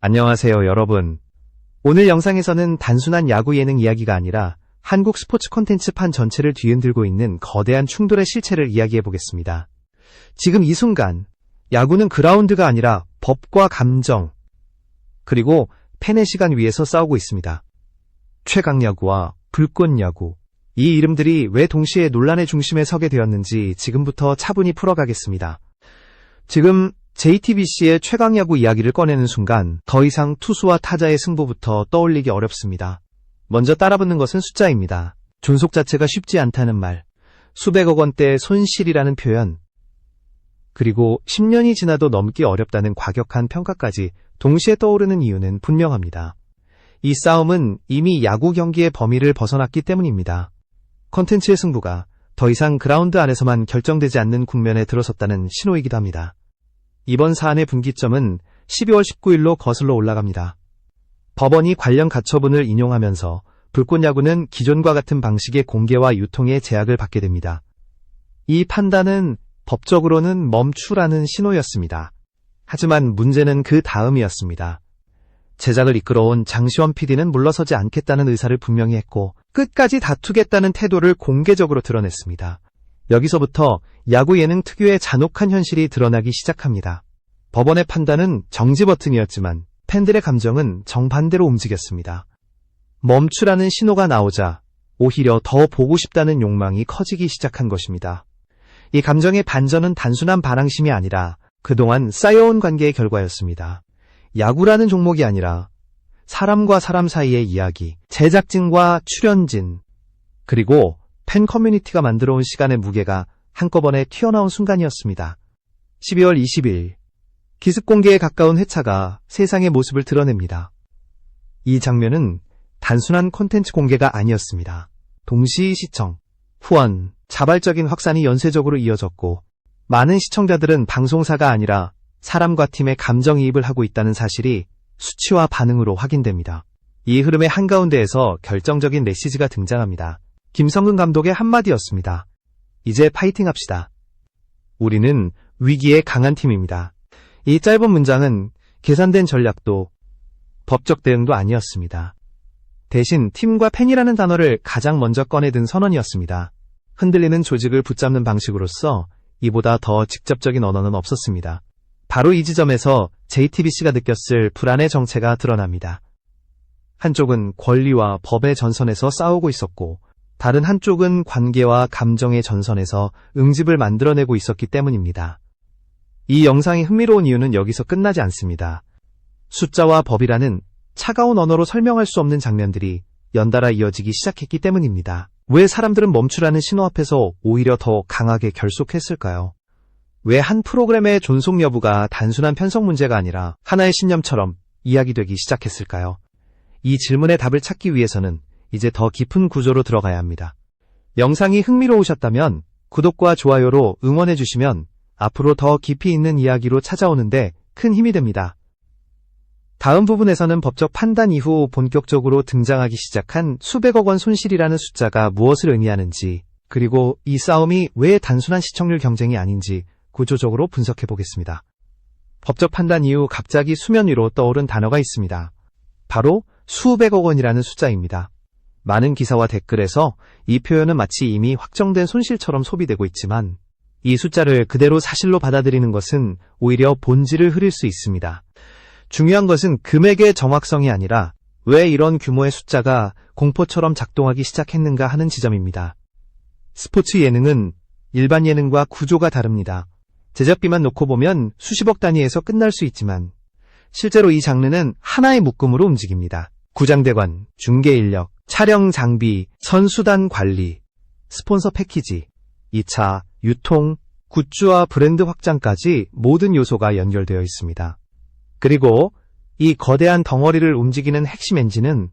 안녕하세요, 여러분. 오늘 영상에서는 단순한 야구 예능 이야기가 아니라 한국 스포츠 콘텐츠판 전체를 뒤흔들고 있는 거대한 충돌의 실체를 이야기해 보겠습니다. 지금 이 순간, 야구는 그라운드가 아니라 법과 감정, 그리고 팬의 시간 위에서 싸우고 있습니다. 최강야구와 불꽃야구, 이 이름들이 왜 동시에 논란의 중심에 서게 되었는지 지금부터 차분히 풀어가겠습니다. 지금 JTBC의 최강야구 이야기를 꺼내는 순간 더 이상 투수와 타자의 승부부터 떠올리기 어렵습니다. 먼저 따라붙는 것은 숫자입니다. 존속 자체가 쉽지 않다는 말, 수백억 원대의 손실이라는 표현, 그리고 10년이 지나도 넘기 어렵다는 과격한 평가까지 동시에 떠오르는 이유는 분명합니다. 이 싸움은 이미 야구 경기의 범위를 벗어났기 때문입니다. 컨텐츠의 승부가 더 이상 그라운드 안에서만 결정되지 않는 국면에 들어섰다는 신호이기도 합니다. 이번 사안의 분기점은 12월 19일로 거슬러 올라갑니다. 법원이 관련 가처분을 인용하면서 불꽃야구는 기존과 같은 방식의 공개와 유통에 제약을 받게 됩니다. 이 판단은 법적으로는 멈추라는 신호였습니다. 하지만 문제는 그 다음이었습니다. 제작을 이끌어온 장시원 PD는 물러서지 않겠다는 의사를 분명히 했고 끝까지 다투겠다는 태도를 공개적으로 드러냈습니다. 여기서부터 야구 예능 특유의 잔혹한 현실이 드러나기 시작합니다. 법원의 판단은 정지 버튼이었지만 팬들의 감정은 정반대로 움직였습니다. 멈추라는 신호가 나오자 오히려 더 보고 싶다는 욕망이 커지기 시작한 것입니다. 이 감정의 반전은 단순한 반항심이 아니라 그동안 쌓여온 관계의 결과였습니다. 야구라는 종목이 아니라 사람과 사람 사이의 이야기, 제작진과 출연진, 그리고 팬 커뮤니티가 만들어온 시간의 무게가 한꺼번에 튀어나온 순간이었습니다. 12월 20일, 기습 공개에 가까운 회차가 세상의 모습을 드러냅니다. 이 장면은 단순한 콘텐츠 공개가 아니었습니다. 동시 시청, 후원, 자발적인 확산이 연쇄적으로 이어졌고 많은 시청자들은 방송사가 아니라 사람과 팀의 감정이입을 하고 있다는 사실이 수치와 반응으로 확인됩니다. 이 흐름의 한가운데에서 결정적인 메시지가 등장합니다. 김성근 감독의 한마디였습니다. 이제 파이팅 합시다. 우리는 위기에 강한 팀입니다. 이 짧은 문장은 계산된 전략도 법적 대응도 아니었습니다. 대신 팀과 팬이라는 단어를 가장 먼저 꺼내든 선언이었습니다. 흔들리는 조직을 붙잡는 방식으로서 이보다 더 직접적인 언어는 없었습니다. 바로 이 지점에서 JTBC가 느꼈을 불안의 정체가 드러납니다. 한쪽은 권리와 법의 전선에서 싸우고 있었고 다른 한쪽은 관계와 감정의 전선에서 응집을 만들어내고 있었기 때문입니다. 이 영상이 흥미로운 이유는 여기서 끝나지 않습니다. 숫자와 법이라는 차가운 언어로 설명할 수 없는 장면들이 연달아 이어지기 시작했기 때문입니다. 왜 사람들은 멈추라는 신호 앞에서 오히려 더 강하게 결속했을까요? 왜 한 프로그램의 존속 여부가 단순한 편성 문제가 아니라 하나의 신념처럼 이야기되기 시작했을까요? 이 질문의 답을 찾기 위해서는 이제 더 깊은 구조로 들어가야 합니다. 영상이 흥미로우셨다면 구독과 좋아요로 응원해주시면 앞으로 더 깊이 있는 이야기로 찾아오는데 큰 힘이 됩니다. 다음 부분에서는 법적 판단 이후 본격적으로 등장하기 시작한 수백억 원 손실이라는 숫자가 무엇을 의미하는지, 그리고 이 싸움이 왜 단순한 시청률 경쟁이 아닌지 구조적으로 분석해 보겠습니다. 법적 판단 이후 갑자기 수면 위로 떠오른 단어가 있습니다. 바로 수백억 원이라는 숫자입니다. 많은 기사와 댓글에서 이 표현은 마치 이미 확정된 손실처럼 소비되고 있지만 이 숫자를 그대로 사실로 받아들이는 것은 오히려 본질을 흐릴 수 있습니다. 중요한 것은 금액의 정확성이 아니라 왜 이런 규모의 숫자가 공포처럼 작동하기 시작했는가 하는 지점입니다. 스포츠 예능은 일반 예능과 구조가 다릅니다. 제작비만 놓고 보면 수십억 단위에서 끝날 수 있지만 실제로 이 장르는 하나의 묶음으로 움직입니다. 구장대관, 중계인력, 촬영 장비, 선수단 관리, 스폰서 패키지, 2차, 유통, 굿즈와 브랜드 확장까지 모든 요소가 연결되어 있습니다. 그리고 이 거대한 덩어리를 움직이는 핵심 엔진은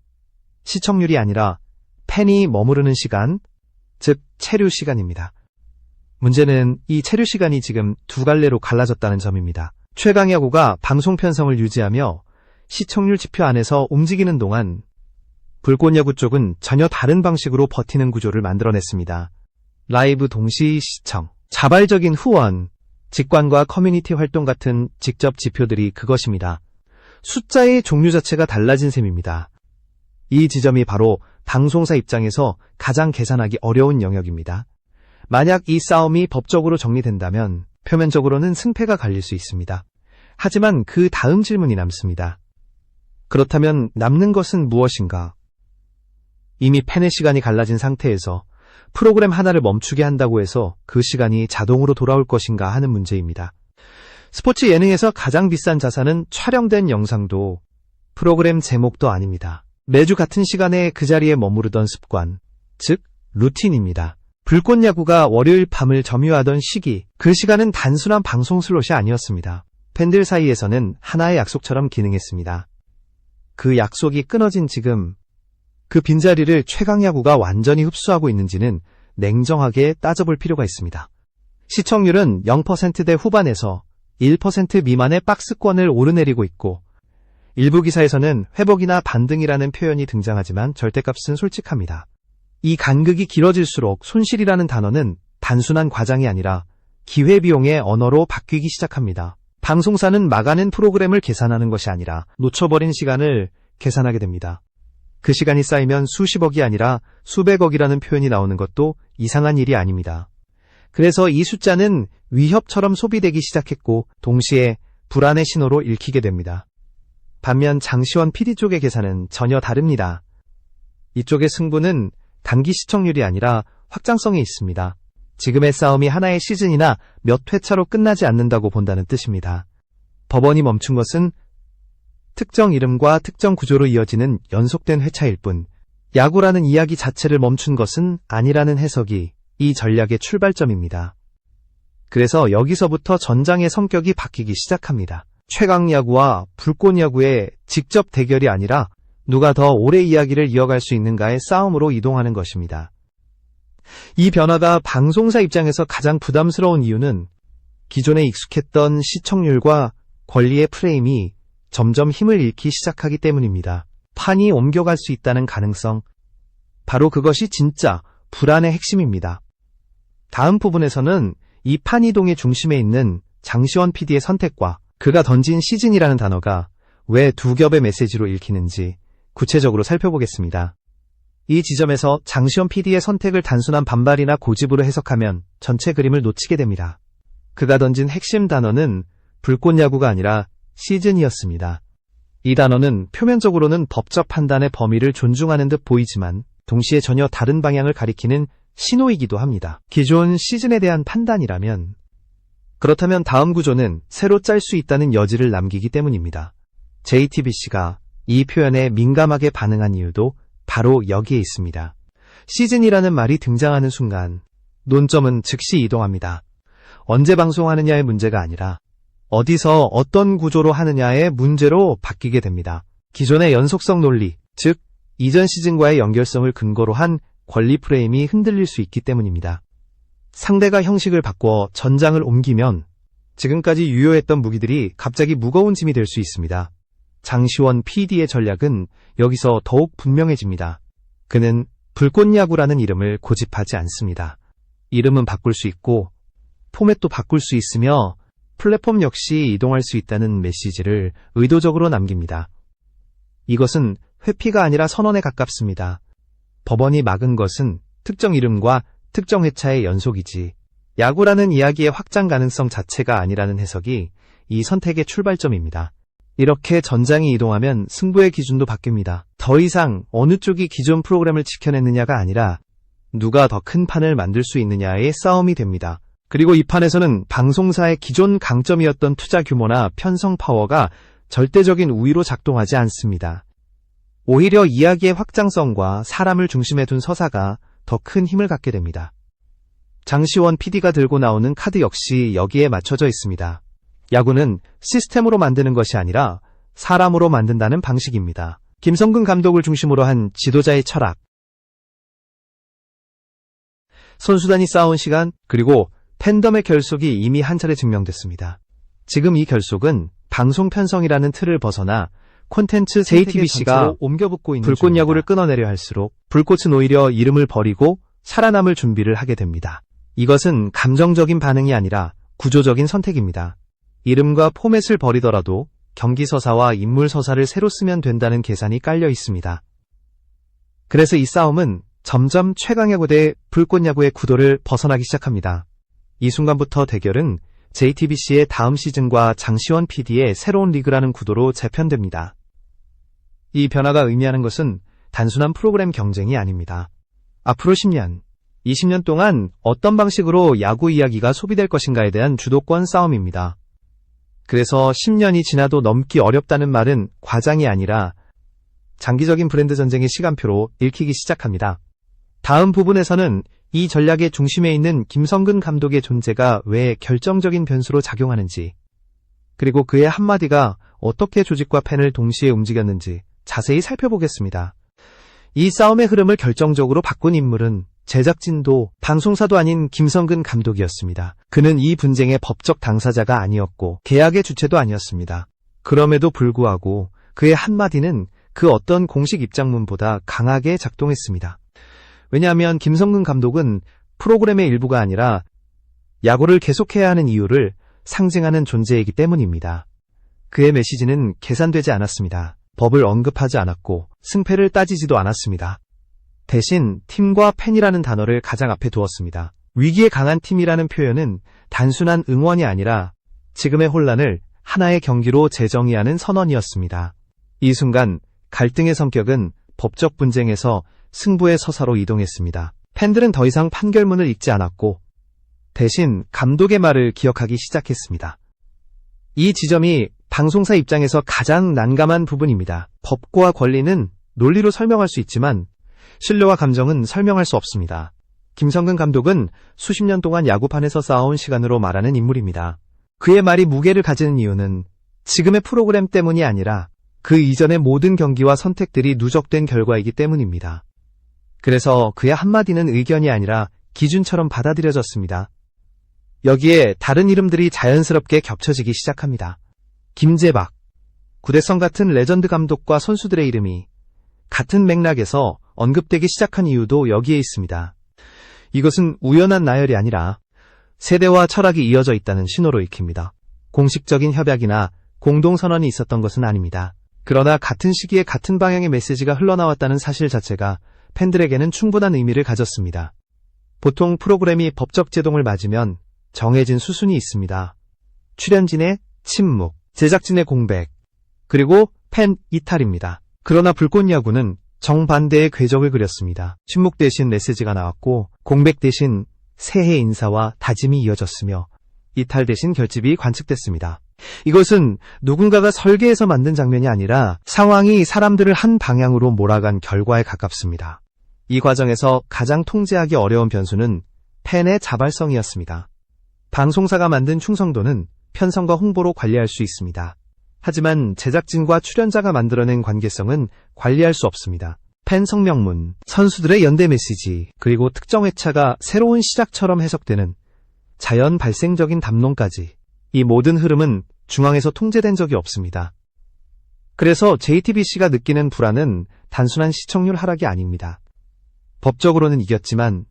시청률이 아니라 팬이 머무르는 시간, 즉 체류 시간입니다. 문제는 이 체류 시간이 지금 두 갈래로 갈라졌다는 점입니다. 최강야구가 방송 편성을 유지하며 시청률 지표 안에서 움직이는 동안 불꽃야구 쪽은 전혀 다른 방식으로 버티는 구조를 만들어냈습니다. 라이브 동시 시청, 자발적인 후원, 직관과 커뮤니티 활동 같은 직접 지표들이 그것입니다. 숫자의 종류 자체가 달라진 셈입니다. 이 지점이 바로 방송사 입장에서 가장 계산하기 어려운 영역입니다. 만약 이 싸움이 법적으로 정리된다면 표면적으로는 승패가 갈릴 수 있습니다. 하지만 그 다음 질문이 남습니다. 그렇다면 남는 것은 무엇인가? 이미 팬의 시간이 갈라진 상태에서 프로그램 하나를 멈추게 한다고 해서 그 시간이 자동으로 돌아올 것인가 하는 문제입니다. 스포츠 예능에서 가장 비싼 자산은 촬영된 영상도 프로그램 제목도 아닙니다. 매주 같은 시간에 그 자리에 머무르던 습관, 즉 루틴입니다. 불꽃야구가 월요일 밤을 점유하던 시기, 그 시간은 단순한 방송 슬롯이 아니었습니다. 팬들 사이에서는 하나의 약속처럼 기능했습니다. 그 약속이 끊어진 지금, 그 빈자리를 최강야구가 완전히 흡수하고 있는지는 냉정하게 따져볼 필요가 있습니다. 시청률은 0%대 후반에서 1% 미만의 박스권을 오르내리고 있고, 일부 기사에서는 회복이나 반등이라는 표현이 등장하지만 절대값은 솔직합니다. 이 간극이 길어질수록 손실이라는 단어는 단순한 과장이 아니라 기회비용의 언어로 바뀌기 시작합니다. 방송사는 막아낸 프로그램을 계산하는 것이 아니라 놓쳐버린 시간을 계산하게 됩니다. 그 시간이 쌓이면 수십억이 아니라 수백억이라는 표현이 나오는 것도 이상한 일이 아닙니다. 그래서 이 숫자는 위협처럼 소비되기 시작했고 동시에 불안의 신호로 읽히게 됩니다. 반면 장시원 PD 쪽의 계산은 전혀 다릅니다. 이쪽의 승부는 단기 시청률이 아니라 확장성에 있습니다. 지금의 싸움이 하나의 시즌이나 몇 회차로 끝나지 않는다고 본다는 뜻입니다. 법원이 멈춘 것은 특정 이름과 특정 구조로 이어지는 연속된 회차일 뿐, 야구라는 이야기 자체를 멈춘 것은 아니라는 해석이 이 전략의 출발점입니다. 그래서 여기서부터 전장의 성격이 바뀌기 시작합니다. 최강야구와 불꽃야구의 직접 대결이 아니라 누가 더 오래 이야기를 이어갈 수 있는가의 싸움으로 이동하는 것입니다. 이 변화가 방송사 입장에서 가장 부담스러운 이유는 기존에 익숙했던 시청률과 권리의 프레임이 점점 힘을 잃기 시작하기 때문입니다. 판이 옮겨갈 수 있다는 가능성, 바로 그것이 진짜 불안의 핵심입니다. 다음 부분에서는 이 판 이동의 중심에 있는 장시원 PD의 선택과 그가 던진 시즌이라는 단어가 왜 두 겹의 메시지로 읽히는지 구체적으로 살펴보겠습니다. 이 지점에서 장시원 PD의 선택을 단순한 반발이나 고집으로 해석하면 전체 그림을 놓치게 됩니다. 그가 던진 핵심 단어는 불꽃야구가 아니라 시즌이었습니다. 이 단어는 표면적으로는 법적 판단의 범위를 존중하는 듯 보이지만 동시에 전혀 다른 방향을 가리키는 신호이기도 합니다. 기존 시즌에 대한 판단이라면, 그렇다면 다음 구조는 새로 짤 수 있다는 여지를 남기기 때문입니다. JTBC가 이 표현에 민감하게 반응한 이유도 바로 여기에 있습니다. 시즌이라는 말이 등장하는 순간 논점은 즉시 이동합니다. 언제 방송하느냐의 문제가 아니라 어디서 어떤 구조로 하느냐의 문제로 바뀌게 됩니다. 기존의 연속성 논리, 즉 이전 시즌과의 연결성을 근거로 한 권리 프레임이 흔들릴 수 있기 때문입니다. 상대가 형식을 바꿔 전장을 옮기면 지금까지 유효했던 무기들이 갑자기 무거운 짐이 될 수 있습니다. 장시원 PD의 전략은 여기서 더욱 분명해집니다. 그는 불꽃야구라는 이름을 고집하지 않습니다. 이름은 바꿀 수 있고 포맷도 바꿀 수 있으며 플랫폼 역시 이동할 수 있다는 메시지를 의도적으로 남깁니다. 이것은 회피가 아니라 선언에 가깝습니다. 법원이 막은 것은 특정 이름과 특정 회차의 연속이지 야구라는 이야기의 확장 가능성 자체가 아니라는 해석이 이 선택의 출발점입니다. 이렇게 전장이 이동하면 승부의 기준도 바뀝니다. 더 이상 어느 쪽이 기존 프로그램을 지켜냈느냐가 아니라 누가 더 큰 판을 만들 수 있느냐의 싸움이 됩니다. 그리고 이 판에서는 방송사의 기존 강점이었던 투자 규모나 편성 파워가 절대적인 우위로 작동하지 않습니다. 오히려 이야기의 확장성과 사람을 중심에 둔 서사가 더 큰 힘을 갖게 됩니다. 장시원 PD가 들고 나오는 카드 역시 여기에 맞춰져 있습니다. 야구는 시스템으로 만드는 것이 아니라 사람으로 만든다는 방식입니다. 김성근 감독을 중심으로 한 지도자의 철학, 선수단이 쌓아온 시간, 그리고 팬덤의 결속이 이미 한 차례 증명됐습니다. 지금 이 결속은 방송 편성이라는 틀을 벗어나 콘텐츠 JTBC가 옮겨붙고 있는 불꽃야구를 끊어내려 할수록 불꽃은 오히려 이름을 버리고 살아남을 준비를 하게 됩니다. 이것은 감정적인 반응이 아니라 구조적인 선택입니다. 이름과 포맷을 버리더라도 경기 서사와 인물 서사를 새로 쓰면 된다는 계산이 깔려 있습니다. 그래서 이 싸움은 점점 최강야구 대 불꽃야구의 구도를 벗어나기 시작합니다. 이 순간부터 대결은 JTBC의 다음 시즌과 장시원 PD의 새로운 리그라는 구도로 재편됩니다. 이 변화가 의미하는 것은 단순한 프로그램 경쟁이 아닙니다. 앞으로 10년, 20년 동안 어떤 방식으로 야구 이야기가 소비될 것인가에 대한 주도권 싸움입니다. 그래서 10년이 지나도 넘기 어렵다는 말은 과장이 아니라 장기적인 브랜드 전쟁의 시간표로 읽히기 시작합니다. 다음 부분에서는 이 전략의 중심에 있는 김성근 감독의 존재가 왜 결정적인 변수로 작용하는지, 그리고 그의 한마디가 어떻게 조직과 팬을 동시에 움직였는지 자세히 살펴보겠습니다. 이 싸움의 흐름을 결정적으로 바꾼 인물은 제작진도 방송사도 아닌 김성근 감독이었습니다. 그는 이 분쟁의 법적 당사자가 아니었고 계약의 주체도 아니었습니다. 그럼에도 불구하고 그의 한마디는 그 어떤 공식 입장문보다 강하게 작동했습니다. 왜냐하면 김성근 감독은 프로그램의 일부가 아니라 야구를 계속해야 하는 이유를 상징하는 존재이기 때문입니다. 그의 메시지는 계산되지 않았습니다. 법을 언급하지 않았고 승패를 따지지도 않았습니다. 대신 팀과 팬이라는 단어를 가장 앞에 두었습니다. 위기에 강한 팀이라는 표현은 단순한 응원이 아니라 지금의 혼란을 하나의 경기로 재정의하는 선언이었습니다. 이 순간 갈등의 성격은 법적 분쟁에서 승부의 서사로 이동했습니다. 팬들은 더 이상 판결문을 읽지 않았고 대신 감독의 말을 기억하기 시작했습니다. 이 지점이 방송사 입장에서 가장 난감한 부분입니다. 법과 권리는 논리로 설명할 수 있지만 신뢰와 감정은 설명할 수 없습니다. 김성근 감독은 수십 년 동안 야구판에서 쌓아온 시간으로 말하는 인물입니다. 그의 말이 무게를 가지는 이유는 지금의 프로그램 때문이 아니라 그 이전의 모든 경기와 선택들이 누적된 결과이기 때문입니다. 그래서 그의 한마디는 의견이 아니라 기준처럼 받아들여졌습니다. 여기에 다른 이름들이 자연스럽게 겹쳐지기 시작합니다. 김재박, 구대성 같은 레전드 감독과 선수들의 이름이 같은 맥락에서 언급되기 시작한 이유도 여기에 있습니다. 이것은 우연한 나열이 아니라 세대와 철학이 이어져 있다는 신호로 읽힙니다. 공식적인 협약이나 공동선언이 있었던 것은 아닙니다. 그러나 같은 시기에 같은 방향의 메시지가 흘러나왔다는 사실 자체가 팬들에게는 충분한 의미를 가졌습니다. 보통 프로그램이 법적 제동을 맞으면 정해진 수순이 있습니다. 출연진의 침묵, 제작진의 공백, 그리고 팬 이탈입니다. 그러나 불꽃야구는 정반대의 궤적을 그렸습니다. 침묵 대신 메시지가 나왔고 공백 대신 새해 인사와 다짐이 이어졌으며 이탈 대신 결집이 관측됐습니다. 이것은 누군가가 설계해서 만든 장면이 아니라 상황이 사람들을 한 방향으로 몰아간 결과에 가깝습니다. 이 과정에서 가장 통제하기 어려운 변수는 팬의 자발성이었습니다. 방송사가 만든 충성도는 편성과 홍보로 관리할 수 있습니다. 하지만 제작진과 출연자가 만들어낸 관계성은 관리할 수 없습니다. 팬 성명문, 선수들의 연대 메시지, 그리고 특정 회차가 새로운 시작처럼 해석되는 자연 발생적인 담론까지 이 모든 흐름은 중앙에서 통제된 적이 없습니다. 그래서 JTBC가 느끼는 불안은 단순한 시청률 하락이 아닙니다. 법적으로는 이겼지만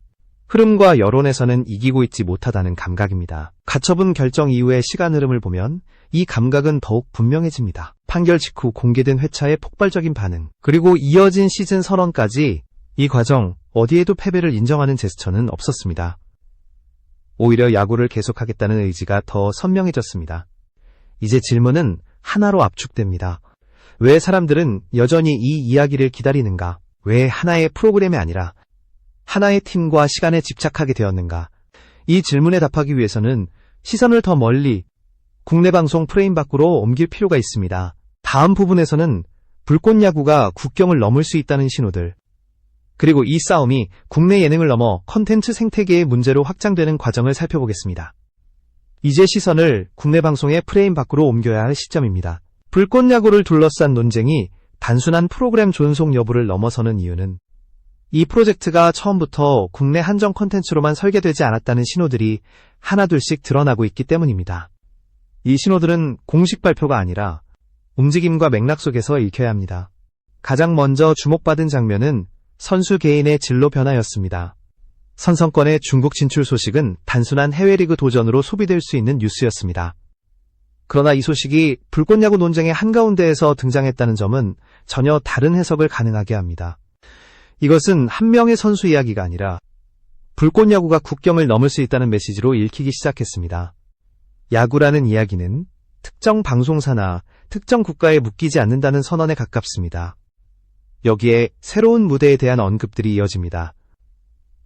흐름과 여론에서는 이기고 있지 못하다는 감각입니다. 가처분 결정 이후의 시간 흐름을 보면 이 감각은 더욱 분명해집니다. 판결 직후 공개된 회차의 폭발적인 반응, 그리고 이어진 시즌 선언까지 이 과정 어디에도 패배를 인정하는 제스처는 없었습니다. 오히려 야구를 계속하겠다는 의지가 더 선명해졌습니다. 이제 질문은 하나로 압축됩니다. 왜 사람들은 여전히 이 이야기를 기다리는가? 왜 하나의 프로그램이 아니라 하나의 팀과 시간에 집착하게 되었는가? 이 질문에 답하기 위해서는 시선을 더 멀리 국내 방송 프레임 밖으로 옮길 필요가 있습니다. 다음 부분에서는 불꽃야구가 국경을 넘을 수 있다는 신호들, 그리고 이 싸움이 국내 예능을 넘어 콘텐츠 생태계의 문제로 확장되는 과정을 살펴보겠습니다. 이제 시선을 국내 방송의 프레임 밖으로 옮겨야 할 시점입니다. 불꽃야구를 둘러싼 논쟁이 단순한 프로그램 존속 여부를 넘어서는 이유는 이 프로젝트가 처음부터 국내 한정 콘텐츠로만 설계되지 않았다는 신호들이 하나둘씩 드러나고 있기 때문입니다. 이 신호들은 공식 발표가 아니라 움직임과 맥락 속에서 읽혀야 합니다. 가장 먼저 주목받은 장면은 선수 개인의 진로 변화였습니다. 선성권의 중국 진출 소식은 단순한 해외리그 도전으로 소비될 수 있는 뉴스였습니다. 그러나 이 소식이 불꽃야구 논쟁의 한가운데에서 등장했다는 점은 전혀 다른 해석을 가능하게 합니다. 이것은 한 명의 선수 이야기가 아니라 불꽃야구가 국경을 넘을 수 있다는 메시지로 읽히기 시작했습니다. 야구라는 이야기는 특정 방송사나 특정 국가에 묶이지 않는다는 선언에 가깝습니다. 여기에 새로운 무대에 대한 언급들이 이어집니다.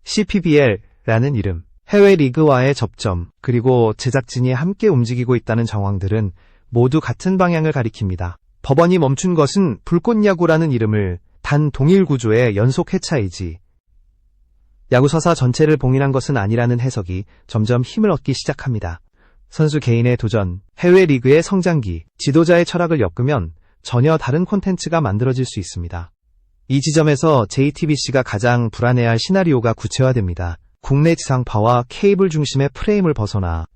CPBL라는 이름, 해외 리그와의 접점, 그리고 제작진이 함께 움직이고 있다는 정황들은 모두 같은 방향을 가리킵니다. 법원이 멈춘 것은 불꽃야구라는 이름을 단 동일 구조의 연속 회차이지 야구 서사 전체를 봉인한 것은 아니라는 해석이 점점 힘을 얻기 시작합니다. 선수 개인의 도전, 해외 리그의 성장기, 지도자의 철학을 엮으면 전혀 다른 콘텐츠가 만들어질 수 있습니다. 이 지점에서 JTBC가 가장 불안해할 시나리오가 구체화됩니다. 국내 지상파와 케이블 중심의 프레임을 벗어나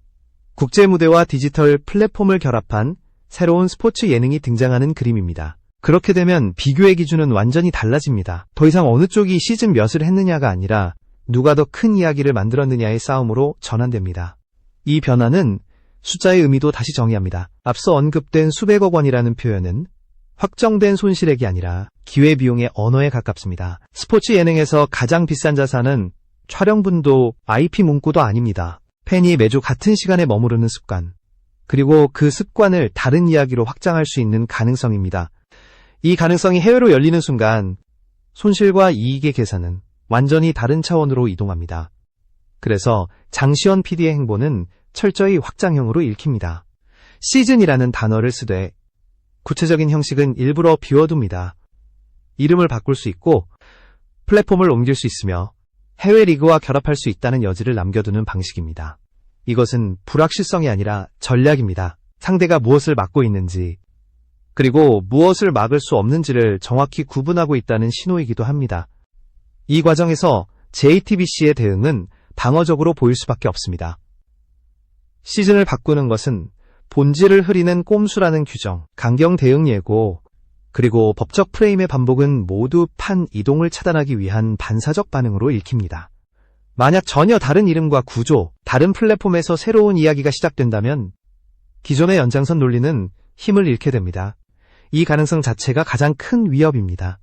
국제 무대와 디지털 플랫폼을 결합한 새로운 스포츠 예능이 등장하는 그림입니다. 그렇게 되면 비교의 기준은 완전히 달라집니다. 더 이상 어느 쪽이 시즌 몇을 했느냐가 아니라 누가 더 큰 이야기를 만들었느냐의 싸움으로 전환됩니다. 이 변화는 숫자의 의미도 다시 정의합니다. 앞서 언급된 수백억 원이라는 표현은 확정된 손실액이 아니라 기회비용의 언어에 가깝습니다. 스포츠 예능에서 가장 비싼 자산은 촬영분도 IP 문구도 아닙니다. 팬이 매주 같은 시간에 머무르는 습관, 그리고 그 습관을 다른 이야기로 확장할 수 있는 가능성입니다. 이 가능성이 해외로 열리는 순간 손실과 이익의 계산은 완전히 다른 차원으로 이동합니다. 그래서 장시현 PD의 행보는 철저히 확장형으로 읽힙니다. 시즌이라는 단어를 쓰되 구체적인 형식은 일부러 비워둡니다. 이름을 바꿀 수 있고 플랫폼을 옮길 수 있으며 해외 리그와 결합할 수 있다는 여지를 남겨두는 방식입니다. 이것은 불확실성이 아니라 전략입니다. 상대가 무엇을 막고 있는지, 그리고 무엇을 막을 수 없는지를 정확히 구분하고 있다는 신호이기도 합니다. 이 과정에서 JTBC의 대응은 방어적으로 보일 수밖에 없습니다. 시즌을 바꾸는 것은 본질을 흐리는 꼼수라는 규정, 강경 대응 예고, 그리고 법적 프레임의 반복은 모두 판 이동을 차단하기 위한 반사적 반응으로 읽힙니다. 만약 전혀 다른 이름과 구조, 다른 플랫폼에서 새로운 이야기가 시작된다면 기존의 연장선 논리는 힘을 잃게 됩니다. 이 가능성 자체가 가장 큰 위협입니다.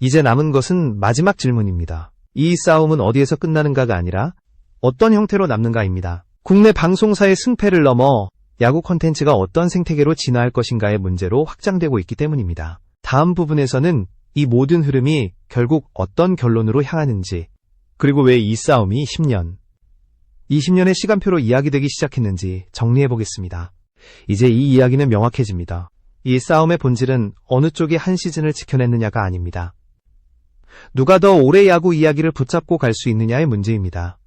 이제 남은 것은 마지막 질문입니다. 이 싸움은 어디에서 끝나는가가 아니라 어떤 형태로 남는가입니다. 국내 방송사의 승패를 넘어 야구 콘텐츠가 어떤 생태계로 진화할 것인가의 문제로 확장되고 있기 때문입니다. 다음 부분에서는 이 모든 흐름이 결국 어떤 결론으로 향하는지, 그리고 왜 이 싸움이 10년, 20년의 시간표로 이야기되기 시작했는지 정리해보겠습니다. 이제 이 이야기는 명확해집니다. 이 싸움의 본질은 어느 쪽이 한 시즌을 지켜냈느냐가 아닙니다. 누가 더 오래 야구 이야기를 붙잡고 갈 수 있느냐의 문제입니다.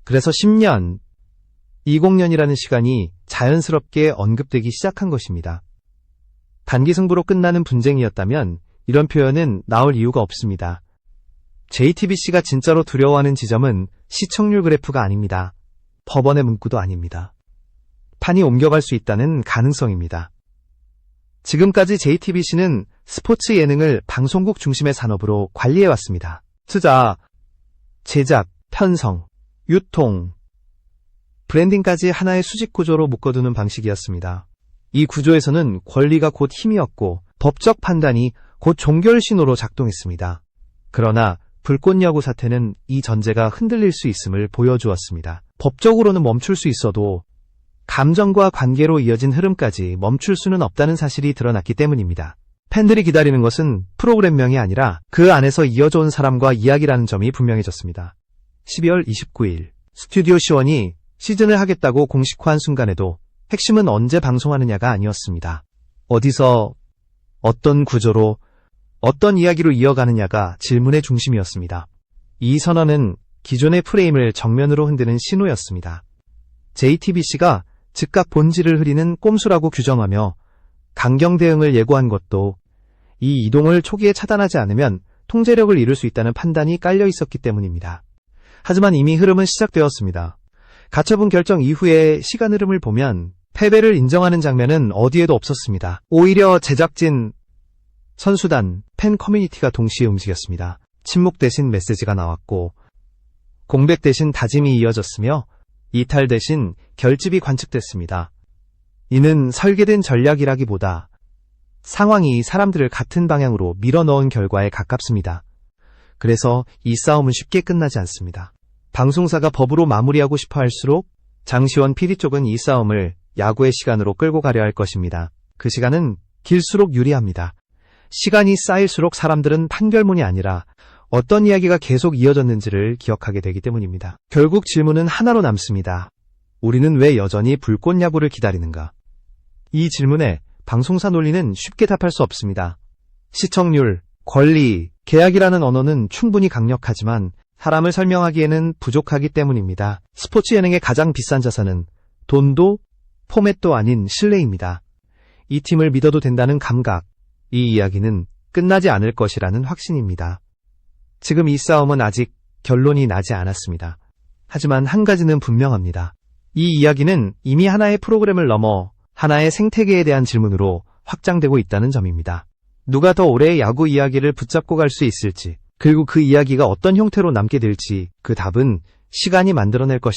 그래서 10년, 20년이라는 시간이 자연스럽게 언급되기 시작한 것입니다. 단기 승부로 끝나는 분쟁이었다면 이런 표현은 나올 이유가 없습니다. JTBC가 진짜로 두려워하는 지점은 시청률 그래프가 아닙니다. 법원의 문구도 아닙니다. 판이 옮겨갈 수 있다는 가능성입니다. 지금까지 JTBC는 스포츠 예능을 방송국 중심의 산업으로 관리해왔습니다. 투자, 제작, 편성, 유통, 브랜딩까지 하나의 수직 구조로 묶어두는 방식이었습니다. 이 구조에서는 권리가 곧 힘이었고 법적 판단이 곧 종결 신호로 작동했습니다. 그러나 불꽃야구 사태는 이 전제가 흔들릴 수 있음을 보여주었습니다. 법적으로는 멈출 수 있어도 감정과 관계로 이어진 흐름까지 멈출 수는 없다는 사실이 드러났기 때문입니다. 팬들이 기다리는 것은 프로그램명이 아니라 그 안에서 이어져 온 사람과 이야기라는 점이 분명해졌습니다. 12월 29일 스튜디오 C1이 시즌을 하겠다고 공식화한 순간에도 핵심은 언제 방송하느냐가 아니었습니다. 어디서, 어떤 구조로, 어떤 이야기로 이어가느냐가 질문의 중심이었습니다. 이 선언은 기존의 프레임을 정면으로 흔드는 신호였습니다. JTBC가 즉각 본질을 흐리는 꼼수라고 규정하며 강경 대응을 예고한 것도 이 이동을 초기에 차단하지 않으면 통제력을 잃을 수 있다는 판단이 깔려 있었기 때문입니다. 하지만 이미 흐름은 시작되었습니다. 가처분 결정 이후의 시간 흐름을 보면 패배를 인정하는 장면은 어디에도 없었습니다. 오히려 제작진, 선수단, 팬 커뮤니티가 동시에 움직였습니다. 침묵 대신 메시지가 나왔고 공백 대신 다짐이 이어졌으며 이탈 대신 결집이 관측됐습니다. 이는 설계된 전략이라기보다 상황이 사람들을 같은 방향으로 밀어넣은 결과에 가깝습니다. 그래서 이 싸움은 쉽게 끝나지 않습니다. 방송사가 법으로 마무리하고 싶어 할수록 장시원 PD 쪽은 이 싸움을 야구의 시간으로 끌고 가려 할 것입니다. 그 시간은 길수록 유리합니다. 시간이 쌓일수록 사람들은 판결문이 아니라 어떤 이야기가 계속 이어졌는지를 기억하게 되기 때문입니다. 결국 질문은 하나로 남습니다. 우리는 왜 여전히 불꽃 야구를 기다리는가? 이 질문에 방송사 논리는 쉽게 답할 수 없습니다. 시청률, 권리, 계약이라는 언어는 충분히 강력하지만 사람을 설명하기에는 부족하기 때문입니다. 스포츠 예능의 가장 비싼 자산은 돈도 포맷도 아닌 신뢰입니다. 이 팀을 믿어도 된다는 감각, 이 이야기는 끝나지 않을 것이라는 확신입니다. 지금 이 싸움은 아직 결론이 나지 않았습니다. 하지만 한 가지는 분명합니다. 이 이야기는 이미 하나의 프로그램을 넘어 하나의 생태계에 대한 질문으로 확장되고 있다는 점입니다. 누가 더 오래 야구 이야기를 붙잡고 갈 수 있을지, 그리고 그 이야기가 어떤 형태로 남게 될지 그 답은 시간이 만들어낼 것입니다.